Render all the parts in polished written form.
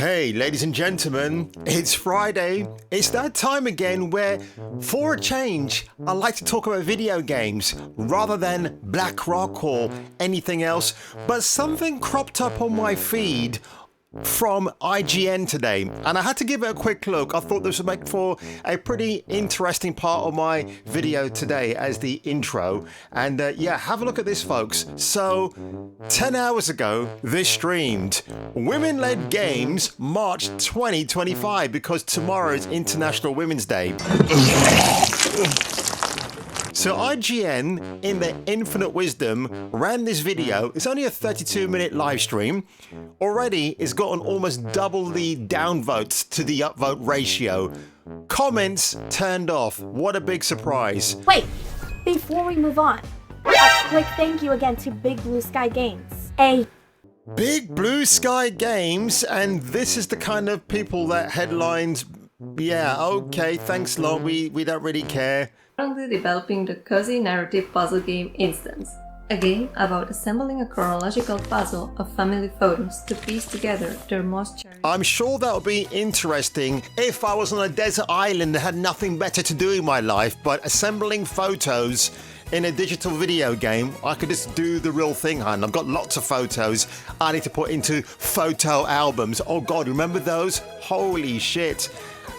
Hey, ladies and gentlemen, it's Friday. It's that time again where, for a change, I like to talk about video games rather than BlackRock or anything else. But something cropped up on my feed from IGN today, and I had to give it a quick look. I thought this would make for a pretty interesting part of my video today as the intro. And yeah, have a look at this, folks. So, 10 hours ago, this streamed. Women-led games March 2025, because tomorrow is International Women's Day. So IGN, in their infinite wisdom, ran this video. It's only a 32-minute live stream. Already, it's gotten almost double the downvotes to the upvote ratio. Comments turned off. What a big surprise. Wait, before we move on, a quick thank you again to Big Blue Sky Games. Big Blue Sky Games, and this is the kind of people that headlines. Yeah, okay, thanks a lot. We don't really care. Currently developing the cozy narrative puzzle game Instance, a game about assembling a chronological puzzle of family photos to piece together their most cherished. I'm sure that would be interesting if I was on a desert island and had nothing better to do in my life, but assembling photos in a digital video game, I could just do the real thing, hun. I've got lots of photos I need to put into photo albums. Oh God, remember those? Holy shit.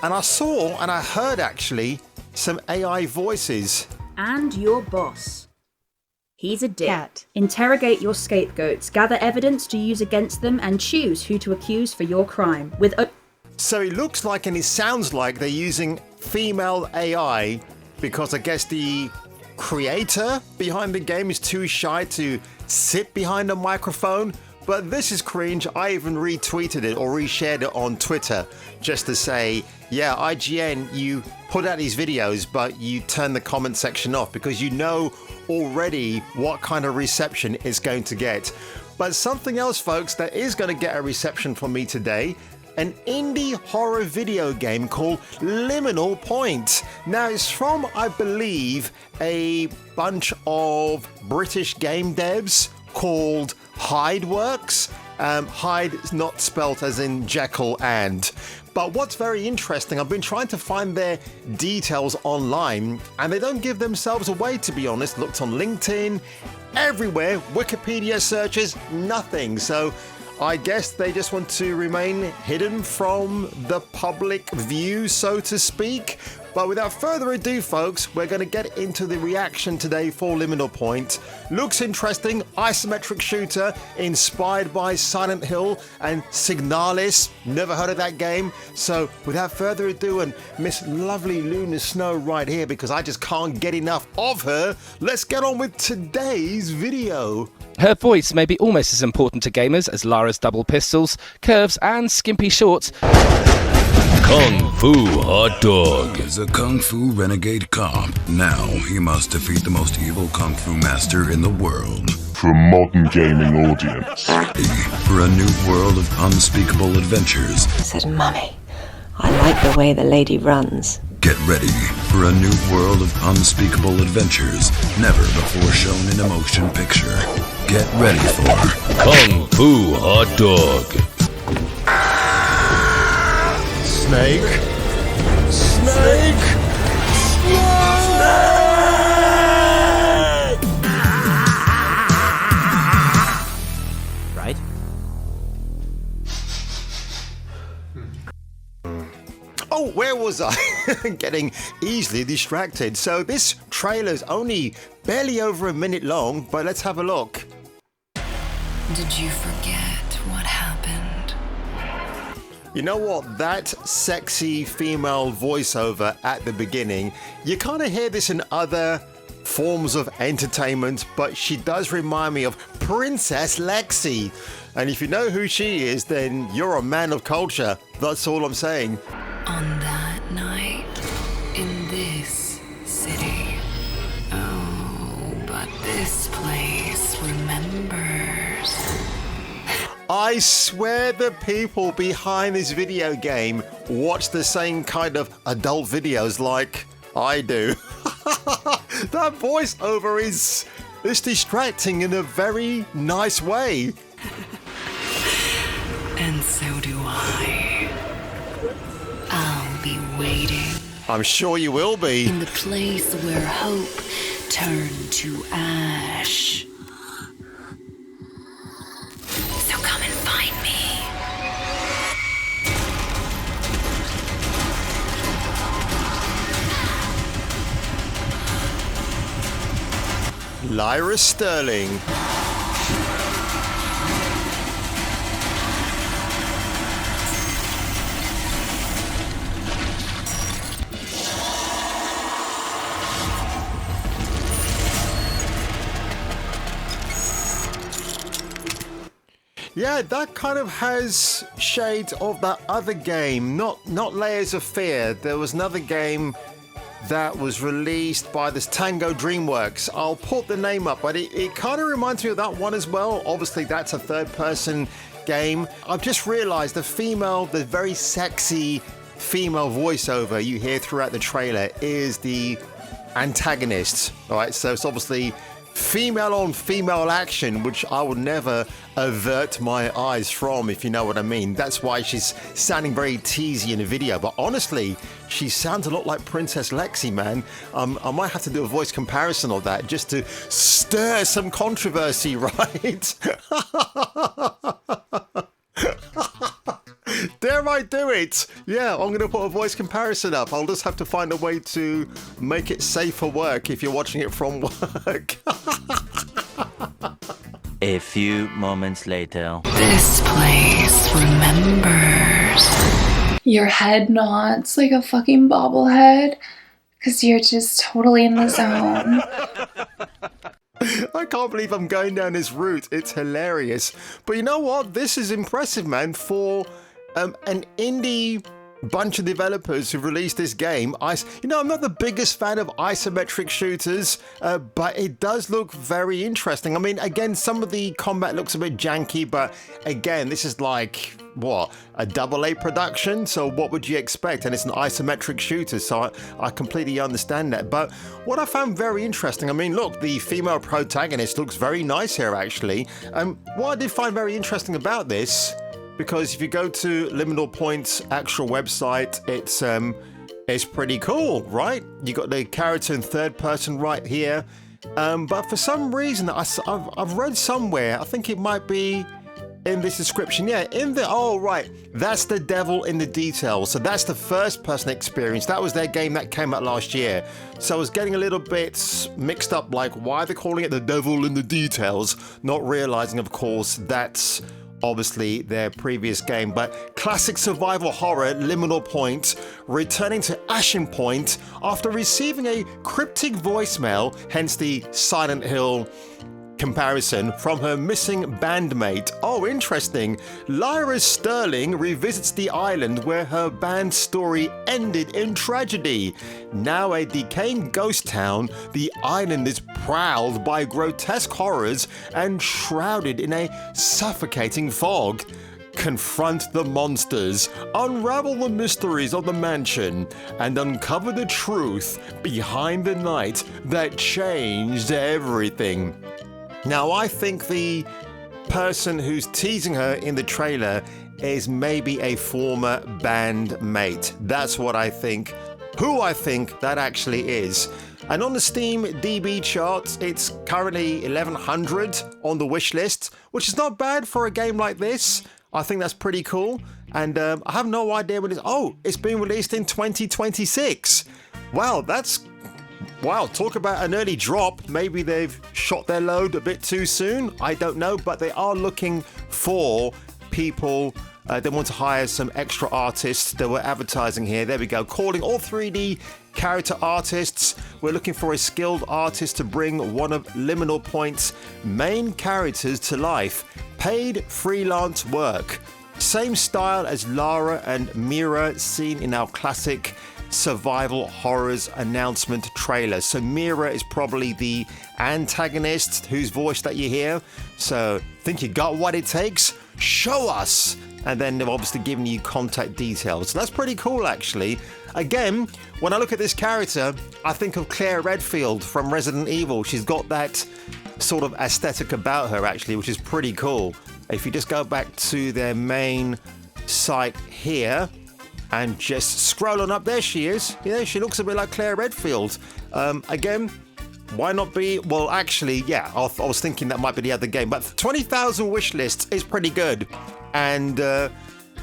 And I saw and I heard actually some AI voices. And your boss. He's a dick. Interrogate your scapegoats, gather evidence to use against them, and choose who to accuse for your crime. So it looks like and it sounds like they're using female AI because I guess the creator behind the game is too shy to sit behind a microphone. But this is cringe. I even retweeted it or reshared it on Twitter just to say, yeah, IGN, you put out these videos, but you turn the comment section off because you know already what kind of reception it's going to get. But something else, folks, that is going to get a reception from me today, an indie horror video game called Liminal Point. Now, it's from, I believe, a bunch of British game devs called Hideworks. Hyde is not spelt as in Jekyll and. But what's very interesting, I've been trying to find their details online, and they don't give themselves away, to be honest. Looked on LinkedIn, everywhere, Wikipedia searches, nothing. So I guess they just want to remain hidden from the public view, so to speak. But without further ado, folks, we're going to get into the reaction today for Liminal Point. Looks interesting, isometric shooter inspired by Silent Hill and Signalis. Never heard of that game. So without further ado, and Miss Lovely Luna Snow right here, because I just can't get enough of her, let's get on with today's video. Her voice may be almost as important to gamers as Lara's double pistols, curves and skimpy shorts. Kung Fu Hot Dog is a Kung Fu renegade cop. Now he must defeat the most evil Kung Fu master in the world. For a modern gaming audience. For a new world of unspeakable adventures. I said, Mummy, I like the way the lady runs. Get ready for a new world of unspeakable adventures, never before shown in a motion picture. Get ready for Kung Fu Hot Dog. Snake. Snake. Right? Oh, where was I? Getting easily distracted. So this trailer's only barely over a minute long, but let's have a look. Did you forget what happened? You know what? That sexy female voiceover at the beginning, you kind of hear this in other forms of entertainment, but she does remind me of Princess Lexi. And if you know who she is, then you're a man of culture. That's all I'm saying. On that night, in this city. Oh, but this place remembers. I swear the people behind this video game watch the same kind of adult videos like I do. That voiceover is distracting in a very nice way. And So do I. I'll be waiting I'm sure you will be. in the place where hope turned to ash. So come and find me. Lyra Sterling. Yeah, that kind of has shades of that other game, not Layers of Fear. There was another game that was released by this Tango DreamWorks. I'll put the name up, but it kind of reminds me of that one as well. Obviously, that's a third-person game. I've just realized the very sexy female voiceover you hear throughout the trailer is the antagonist. All right, so it's obviously female on female action, which I would never avert my eyes from, if you know what I mean. That's why she's sounding very teasy in the video, but honestly, she sounds a lot like Princess Lexi, man. I might have to do a voice comparison of that just to stir some controversy, right? Dare I do it? Yeah, I'm going to put a voice comparison up. I'll just have to find a way to make it safe for work if you're watching it from work. A few moments later. This place remembers. Your head nods like a fucking bobblehead because you're just totally in the zone. I can't believe I'm going down this route. It's hilarious. But you know what? This is impressive, man, for an indie bunch of developers who've released this game. I'm not the biggest fan of isometric shooters, but it does look very interesting. I mean, again, some of the combat looks a bit janky, but again, this is like, what, a AA production? So what would you expect? And it's an isometric shooter, so I completely understand that. But what I found very interesting, I mean, look, the female protagonist looks very nice here, actually. What I did find very interesting about this, because if you go to Liminal Point's actual website, it's pretty cool, right? You got the character in third person right here, but for some reason I've read somewhere, I think it might be in this description, that's the devil in the details. So that's the first person experience. That was their game that came out last year. So I was getting a little bit mixed up, like why they're calling it the devil in the details, not realizing, of course, that's obviously their previous game. But classic survival horror Liminal Point returning to Ashen Point after receiving a cryptic voicemail, hence the Silent Hill comparison, from her missing bandmate. Oh, interesting. Lyra Sterling revisits the island where her band's story ended in tragedy. Now a decaying ghost town, the island is prowled by grotesque horrors and shrouded in a suffocating fog. Confront the monsters, unravel the mysteries of the mansion, and uncover the truth behind the night that changed everything. Now, I think the person who's teasing her in the trailer is maybe a former bandmate. That's what I think. Who I think that actually is. And on the Steam DB charts, it's currently 1100 on the wishlist, which is not bad for a game like this. I think that's pretty cool. And I have no idea when it's being released in 2026. Wow, talk about an early drop. Maybe they've shot their load a bit too soon. I don't know, but they are looking for people. They want to hire some extra artists. They were advertising here. There we go. Calling all 3D character artists. We're looking for a skilled artist to bring one of Liminal Point's main characters to life. Paid freelance work. Same style as Lara and Mira seen in our classic survival horrors announcement trailer. So Mira is probably the antagonist whose voice that you hear. So think you got what it takes? Show us! And then they've obviously given you contact details. So that's pretty cool, actually. Again, when I look at this character, I think of Claire Redfield from Resident Evil. She's got that sort of aesthetic about her, actually, which is pretty cool. If you just go back to their main site here and just scroll on up. There she is. Yeah, she looks a bit like Claire Redfield. Again, why not be? Well, actually, yeah, I was thinking that might be the other game, but 20,000 wish lists is pretty good. And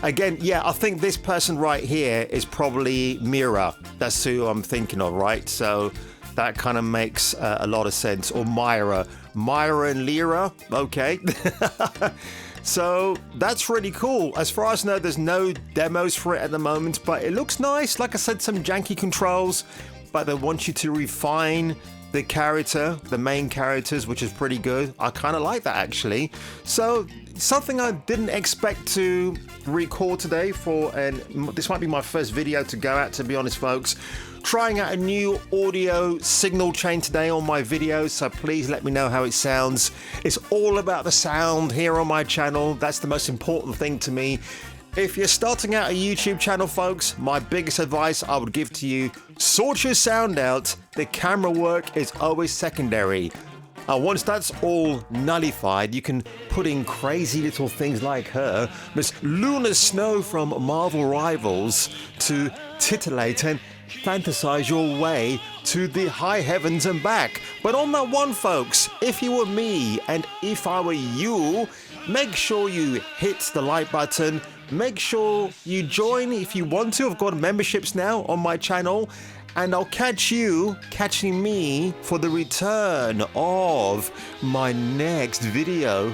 again, yeah, I think this person right here is probably Mira. That's who I'm thinking of, right? So that kind of makes a lot of sense. Or Myra and Lyra. Okay. So that's really cool. As far as I know, there's no demos for it at the moment, but it looks nice. Like I said, some janky controls, but they want you to refine the character, the main characters, which is pretty good. I kind of like that, actually. So something I didn't expect to record today and this might be my first video to go out, to be honest, folks. Trying out a new audio signal chain today on my videos, so please let me know how it sounds. It's all about the sound here on my channel. That's the most important thing to me. If you're starting out a YouTube channel, folks, my biggest advice I would give to you, sort your sound out. The camera work is always secondary. Once that's all nullified, you can put in crazy little things like her, Miss Luna Snow from Marvel Rivals, to titillate and fantasize your way to the high heavens and back. But on that one, folks, if you were me and if I were you, make sure you hit the like button. Make sure you join if you want to. I've got memberships now on my channel. And I'll catching me for the return of my next video